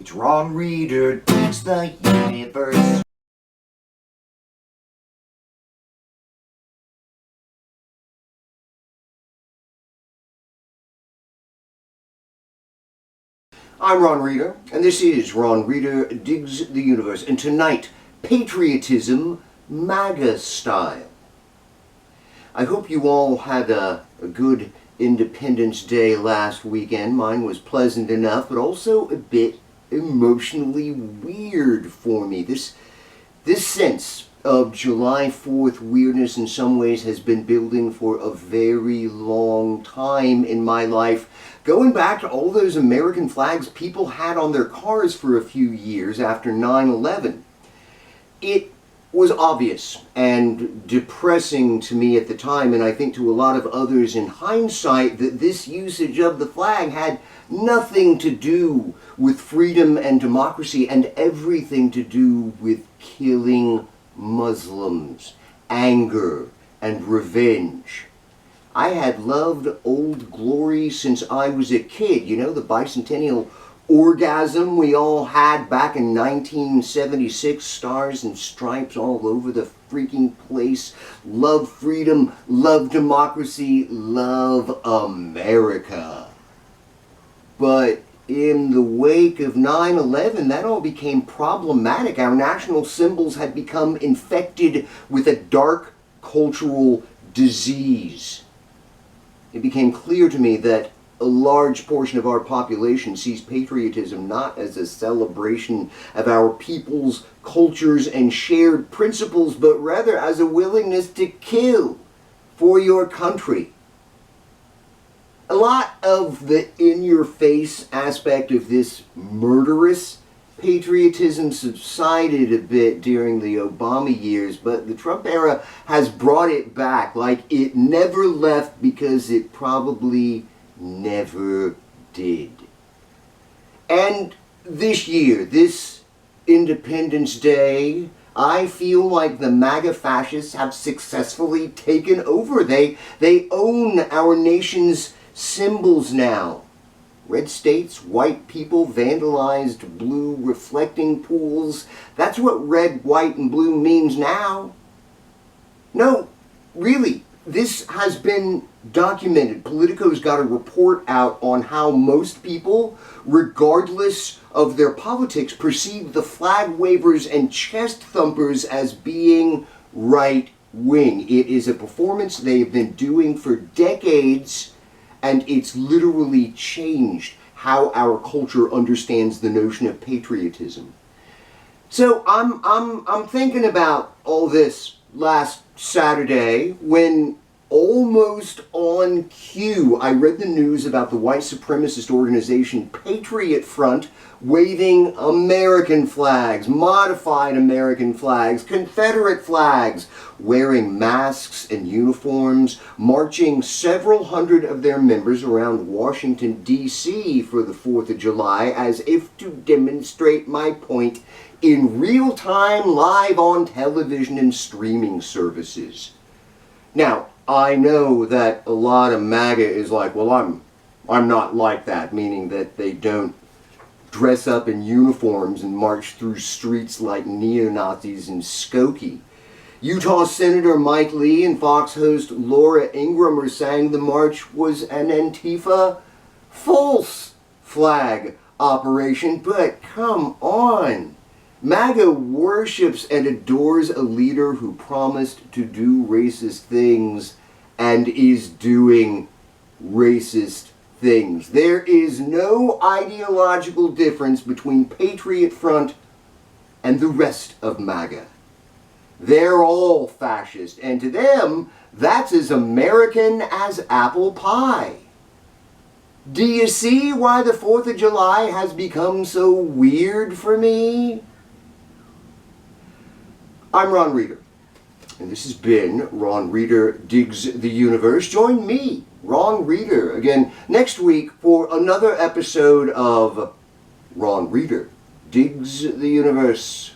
It's Ron Reader digs the universe. I'm Ron Reader, and this is Ron Reader Digs the Universe. And tonight, Patriotism, MAGA style. I hope you all had a good Independence Day last weekend. Mine was pleasant enough, but also a bit emotionally weird for me. This sense of July 4th weirdness in some ways has been building for a very long time in my life, going back to all those American flags people had on their cars for a few years after 9/11. It was obvious and depressing to me at the time, and I think to a lot of others in hindsight, that this usage of the flag had nothing to do with freedom and democracy and everything to do with killing Muslims, anger, and revenge. I had loved Old Glory since I was a kid. You know, the bicentennial orgasm we all had back in 1976, stars and stripes all over the freaking place. Love freedom, love democracy, love America. But in the wake of 9/11, that all became problematic. Our national symbols had become infected with a dark cultural disease. It became clear to me that a large portion of our population sees patriotism not as a celebration of our people's cultures and shared principles, but rather as a willingness to kill for your country. A lot of the in-your-face aspect of this murderous patriotism subsided a bit during the Obama years, but the Trump era has brought it back like it never left, because it probably never did. And this year, this Independence Day, I feel like the MAGA fascists have successfully taken over. They own our nation's symbols now. Red states, white people, vandalized blue reflecting pools. That's what red, white, and blue means now. No, really, this has been documented. Politico's got a report out on how most people, regardless of their politics, perceive the flag wavers and chest thumpers as being right-wing. It is a performance they have been doing for decades, and it's literally changed how our culture understands the notion of patriotism. So I'm thinking about all this last Saturday when, almost on cue, I read the news about the white supremacist organization Patriot Front waving American flags, modified American flags, Confederate flags, wearing masks and uniforms, marching several hundred of their members around Washington, D.C. for the 4th of July, as if to demonstrate my point in real time, live on television and streaming services. Now, I know that a lot of MAGA is like, well, I'm not like that, meaning that they don't dress up in uniforms and march through streets like neo-Nazis in Skokie. Utah Senator Mike Lee and Fox host Laura Ingraham are saying the march was an Antifa false flag operation, but come on. MAGA worships and adores a leader who promised to do racist things and is doing racist things. There is no ideological difference between Patriot Front and the rest of MAGA. They're all fascist, and to them, that's as American as apple pie. Do you see why the 4th of July has become so weird for me? I'm Ron Reader, and this has been Ron Reader Digs the Universe. Join me, Ron Reader, again next week for another episode of Ron Reader Digs the Universe.